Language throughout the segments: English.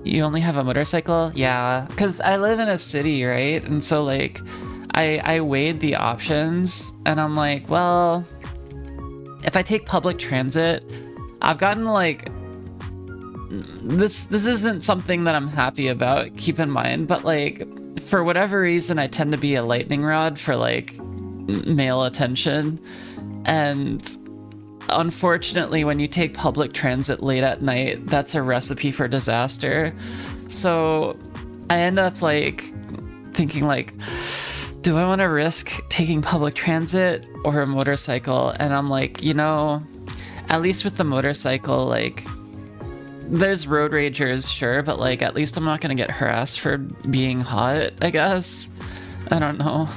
You only have a motorcycle? Yeah, because I live in a city, right? And so like I weighed the options and I'm like, well, if I take public transit, I've gotten like this isn't something that I'm happy about, keep in mind, but like for whatever reason I tend to be a lightning rod for like male attention. And unfortunately, when you take public transit late at night, that's a recipe for disaster. So I end up like thinking like, do I want to risk taking public transit or a motorcycle? And I'm like, you know, at least with the motorcycle, like there's road ragers, sure, but like at least I'm not gonna get harassed for being hot, I guess. I don't know.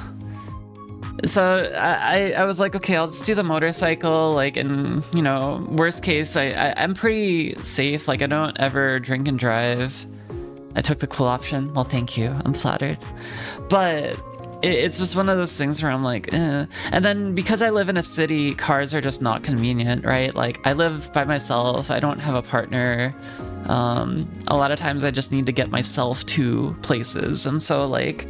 So I was like, okay, I'll just do the motorcycle, like, and you know, worst case, I'm pretty safe, like I don't ever drink and drive. I took the cool option. Well, thank you, I'm flattered. But it's just one of those things where I'm like, eh. And then because I live in a city, cars are just not convenient, right? Like I live by myself, I don't have a partner. A lot of times I just need to get myself to places. And so like,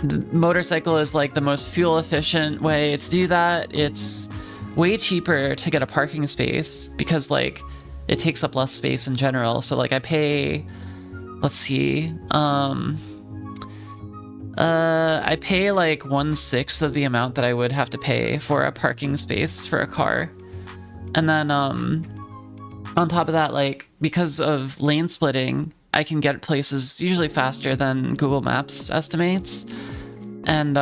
the motorcycle is like the most fuel efficient way to do that. It's way cheaper to get a parking space because like it takes up less space in general. So like I pay, let's see, I pay like 1/6 of the amount that I would have to pay for a parking space for a car. And then on top of that, like because of lane splitting, I can get places usually faster than Google Maps estimates. And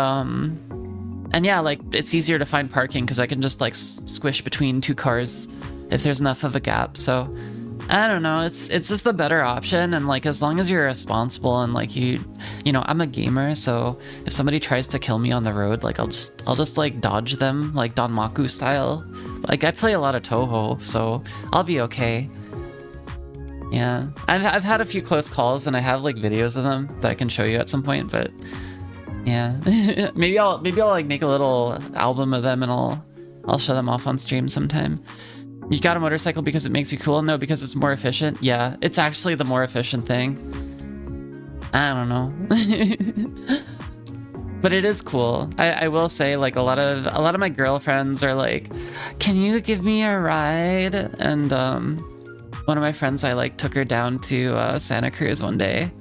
yeah, like it's easier to find parking because I can just like squish between two cars if there's enough of a gap. So I don't know, it's just the better option. And like as long as you're responsible and like you know, I'm a gamer, so if somebody tries to kill me on the road, like I'll just like dodge them like Danmaku style. Like I play a lot of Toho, so I'll be okay. Yeah, I've had a few close calls and I have like videos of them that I can show you at some point, but yeah. maybe I'll like make a little album of them and I'll show them off on stream sometime. You got a motorcycle because it makes you cool? No, because it's more efficient. Yeah, it's actually the more efficient thing. I don't know. But it is cool. I will say, like a lot of my girlfriends are like, can you give me a ride? And one of my friends, I like took her down to Santa Cruz one day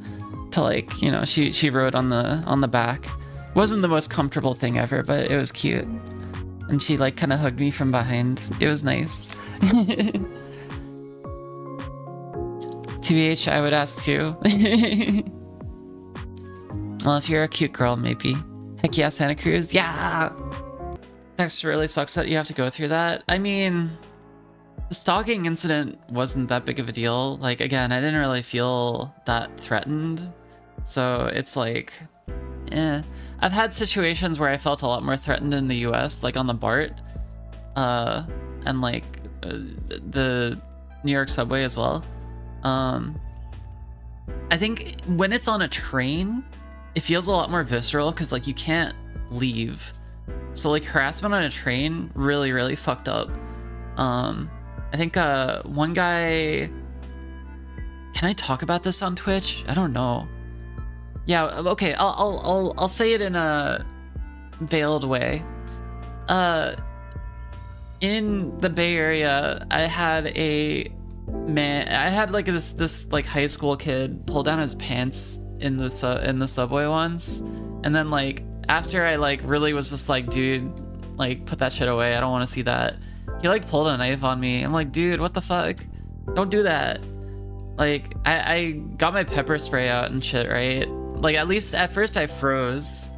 to like, you know, she rode on the back. Wasn't the most comfortable thing ever, but it was cute. And she like kind of hugged me from behind. It was nice. TBH, I would ask too. Well, if you're a cute girl, maybe. Heck yeah, Santa Cruz. Yeah! That really sucks that you have to go through that. I mean, the stalking incident wasn't that big of a deal. Like, again, I didn't really feel that threatened. So it's like, eh. I've had situations where I felt a lot more threatened in the US, like on the BART, and like the New York subway as well. I think when it's on a train, it feels a lot more visceral because like you can't leave. So like harassment on a train really, really fucked up. I think one guy, can I talk about this on Twitch? I don't know. Yeah, okay, I'll say it in a veiled way. In the Bay Area, I had like this like high school kid pull down his pants in the subway once, and then like after I like really was just like, dude, like put that shit away, I don't want to see that. He like pulled a knife on me. I'm like, dude, what the fuck? Don't do that. Like I got my pepper spray out and shit, right? Like at least at first I froze,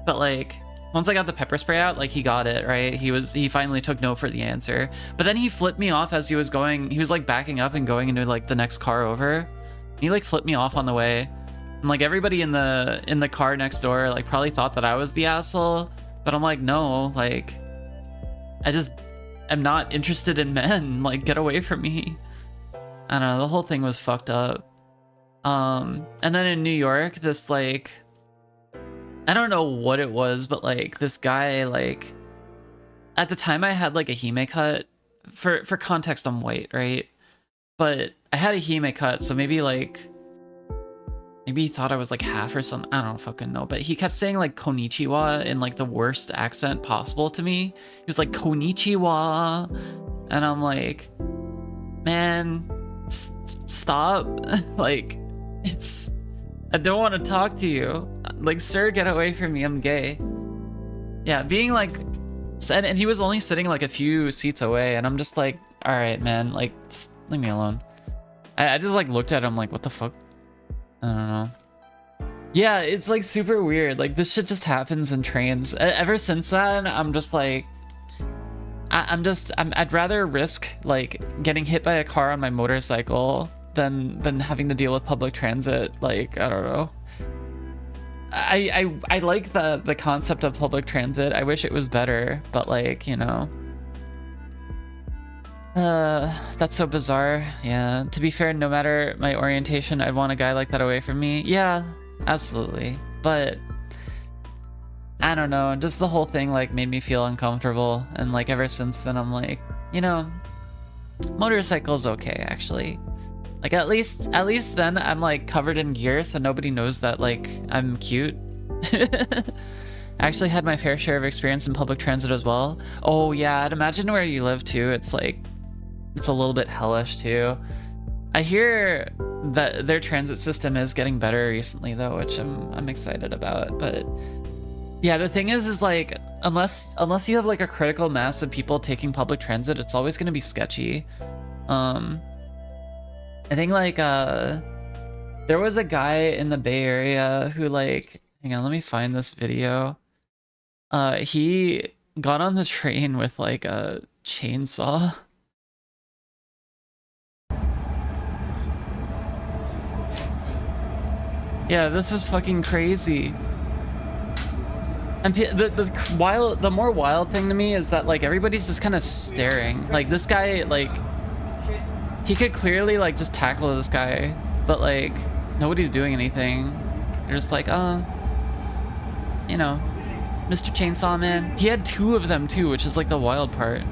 but like once I got the pepper spray out, like he got it, right? He finally took no for the answer. But then he flipped me off as he was like backing up and going into like the next car over. He like flipped me off on the way. And like everybody in the car next door like probably thought that I was the asshole, but I'm like, no, like I'm not interested in men. Like get away from me. I don't know, the whole thing was fucked up. And then in New York, this like, I don't know what it was, but like this guy, like at the time I had like a hime cut. For context, I'm white, right? But I had a hime cut, so maybe like, maybe he thought I was like half or something. I don't fucking know. But he kept saying like konnichiwa in like the worst accent possible to me. He was like konnichiwa, and I'm like, man, stop. Like, I don't want to talk to you. Like, sir, get away from me. I'm gay. Yeah, being like, and he was only sitting like a few seats away, and I'm just like, all right, man, like, just leave me alone. I just like looked at him like, what the fuck? I don't know. Yeah, it's like super weird. Like, this shit just happens in trains. Ever since then, I'm just like, I'd rather risk like getting hit by a car on my motorcycle than having to deal with public transit. Like, I don't know. I like the concept of public transit. I wish it was better, but like, you know, that's so bizarre. Yeah, to be fair, no matter my orientation, I'd want a guy like that away from me. Yeah, absolutely. But I don't know, just the whole thing like made me feel uncomfortable, and like ever since then I'm like, you know, motorcycle's okay actually. Like at least then I'm like covered in gear, so nobody knows that like I'm cute. I actually had my fair share of experience in public transit as well. Oh yeah, I'd imagine where you live too, it's like, it's a little bit hellish too. I hear that their transit system is getting better recently though, which I'm excited about. But yeah, the thing is like, unless you have like a critical mass of people taking public transit, it's always going to be sketchy. I think like there was a guy in the Bay Area who like, hang on, let me find this video. He got on the train with like a chainsaw. Yeah, this was fucking crazy. And the more wild thing to me is that like everybody's just kind of staring. Like this guy, like he could clearly like just tackle this guy, but like nobody's doing anything. They're just like, oh, you know, Mr. Chainsaw Man. He had two of them too, which is like the wild part.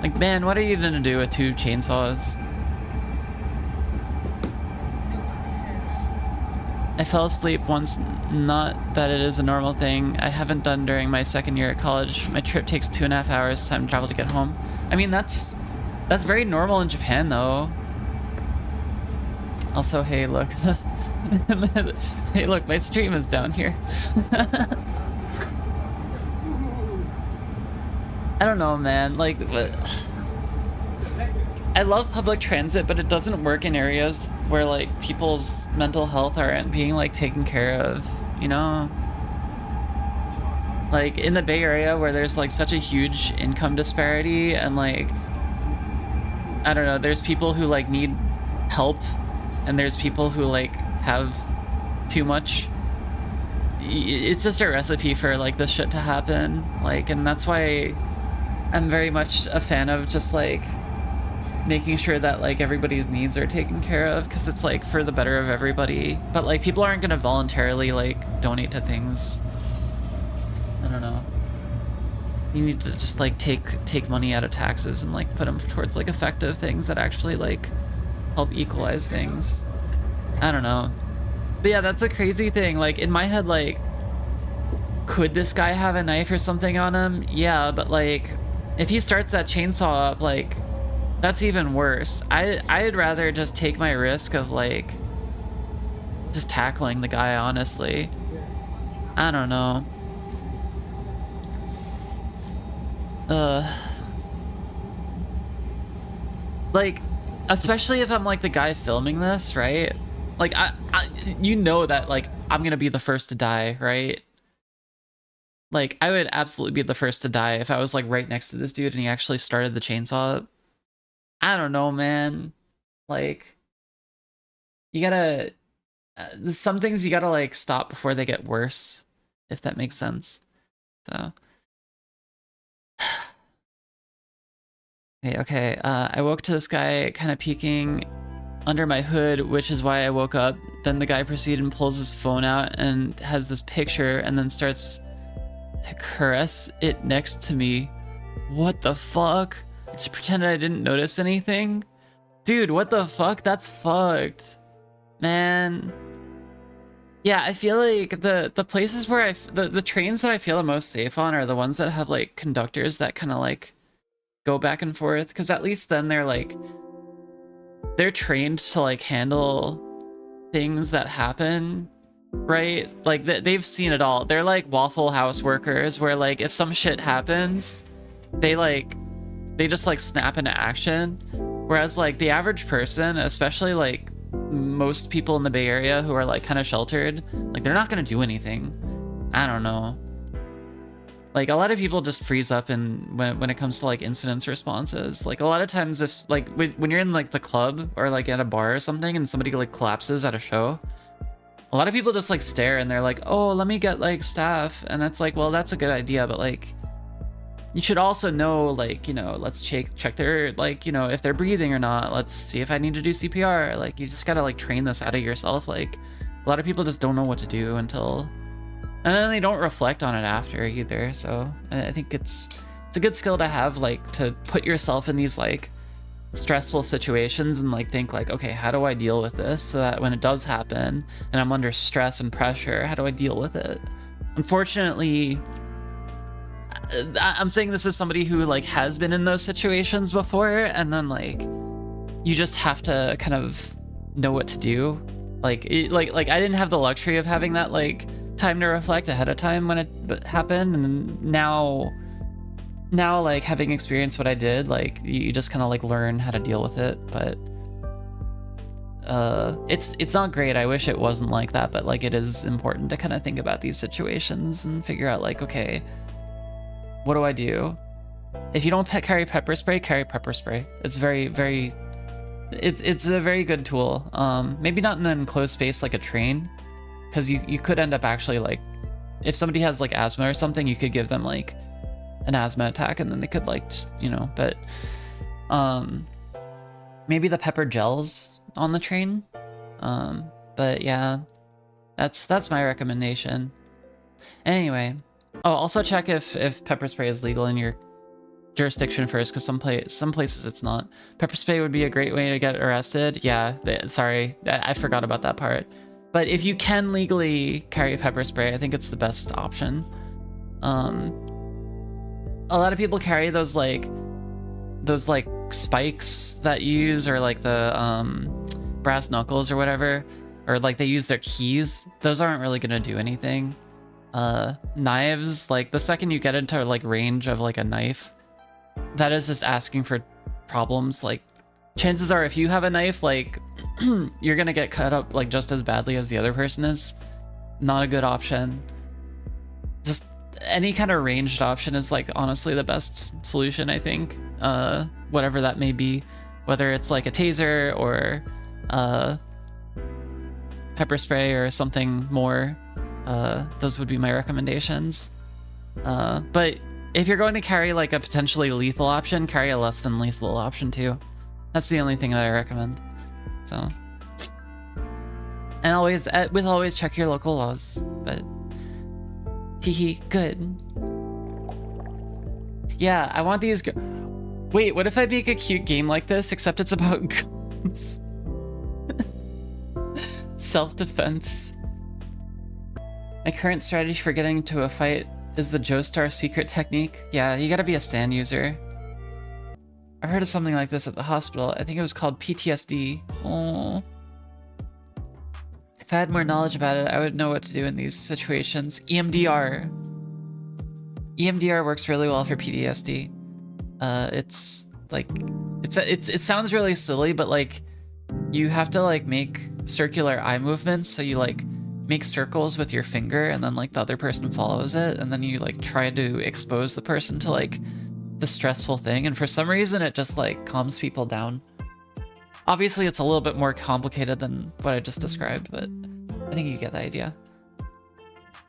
Like, man, what are you gonna do with two chainsaws? I fell asleep once, not that it is a normal thing. I haven't done during my second year at college. My trip takes 2.5 hours time to travel to get home. I mean, that's very normal in Japan though. Also, hey, look. Hey, look, my stream is down here. I don't know, man. Like, I love public transit, but it doesn't work in areas where like people's mental health aren't being like taken care of, you know? Like in the Bay Area where there's like such a huge income disparity, and like, I don't know, there's people who like need help and there's people who like have too much. It's just a recipe for like this shit to happen. Like, and that's why I'm very much a fan of just like making sure that like everybody's needs are taken care of, because it's like for the better of everybody. But like people aren't gonna voluntarily like donate to things. I don't know. You need to just like take money out of taxes and like put them towards like effective things that actually like help equalize things. I don't know. But yeah, that's a crazy thing. Like in my head, like, could this guy have a knife or something on him? Yeah, but like if he starts that chainsaw up, like that's even worse. I'd rather just take my risk of like just tackling the guy, honestly. I don't know. Like, especially if I'm like the guy filming this, right? Like you know that like I'm gonna be the first to die, right? Like I would absolutely be the first to die if I was like right next to this dude and he actually started the chainsaw. I don't know, man. Like, you gotta, some things you gotta like stop before they get worse, if that makes sense. So. Okay, I woke to this guy kind of peeking under my hood, which is why I woke up. Then the guy proceeded and pulls his phone out and has this picture and then starts to caress it next to me. What the fuck? Just pretended I didn't notice anything? Dude, what the fuck? That's fucked. Man. Yeah, I feel like the places where the trains that I feel the most safe on are the ones that have like conductors that kind of like go back and forth, because at least then they're trained to like handle things that happen, right? Like they've seen it all. They're like Waffle House workers where like if some shit happens, they just like snap into action. Whereas like the average person, especially like most people in the Bay Area who are like kind of sheltered, like they're not gonna do anything. I don't know. Like a lot of people just freeze up and when it comes to like incidents responses. Like a lot of times if like when you're in like the club or like at a bar or something and somebody like collapses at a show, a lot of people just like stare and they're like, oh, let me get like staff. And it's like, well, that's a good idea, but like you should also know, like, you know, let's check their, like, you know, if they're breathing or not. Let's see if I need to do CPR. Like, you just gotta, like, train this out of yourself. Like, a lot of people just don't know what to do until... And then they don't reflect on it after, either. So, I think it's a good skill to have, like, to put yourself in these, like, stressful situations and, like, think, like, okay, how do I deal with this? So that when it does happen, and I'm under stress and pressure, how do I deal with it? Unfortunately... I'm saying this as somebody who like has been in those situations before, and then like you just have to kind of know what to do. Like I didn't have the luxury of having that like time to reflect ahead of time when it happened, and now like having experienced what I did, like you just kind of like learn how to deal with it. But it's not great. I wish it wasn't like that, but like it is important to kind of think about these situations and figure out like, okay, what do I do? If you don't carry pepper spray, carry pepper spray. It's it's a very good tool. Maybe not in an enclosed space like a train, because you could end up actually like, if somebody has like asthma or something, you could give them like an asthma attack and then they could like just, you know, but maybe the pepper gels on the train. But yeah, that's my recommendation. Anyway. Oh, also check if pepper spray is legal in your jurisdiction first, because some places it's not. Pepper spray would be a great way to get arrested. Yeah, sorry, I forgot about that part. But if you can legally carry pepper spray, I think it's the best option. A lot of people carry those like spikes that you use, or like the brass knuckles or whatever, or like they use their keys. Those aren't really gonna do anything. Knives, like the second you get into like range of like a knife, that is just asking for problems. Like chances are if you have a knife, like you're gonna get cut up like just as badly as the other person is. Not a good option. Just any kind of ranged option is like honestly the best solution, I think. Whatever that may be, whether it's like a taser or pepper spray or something more. Those would be my recommendations. But if you're going to carry like a potentially lethal option, carry a less than lethal option too. That's the only thing that I recommend. So, and always check your local laws. But teehee, good. Yeah, I want these. Wait, what if I make a cute game like this, except it's about guns? Self-defense. My current strategy for getting into a fight is the Joestar secret technique. Yeah, you gotta be a stand user. I heard of something like this at the hospital. I think it was called PTSD. Oh. If I had more knowledge about it, I would know what to do in these situations. EMDR. EMDR works really well for PTSD. It's like, it sounds really silly, but like, you have to like make circular eye movements, so you like make circles with your finger and then like the other person follows it, and then you like try to expose the person to like the stressful thing, and for some reason it just like calms people down. Obviously it's a little bit more complicated than what I just described, but I think you get the idea.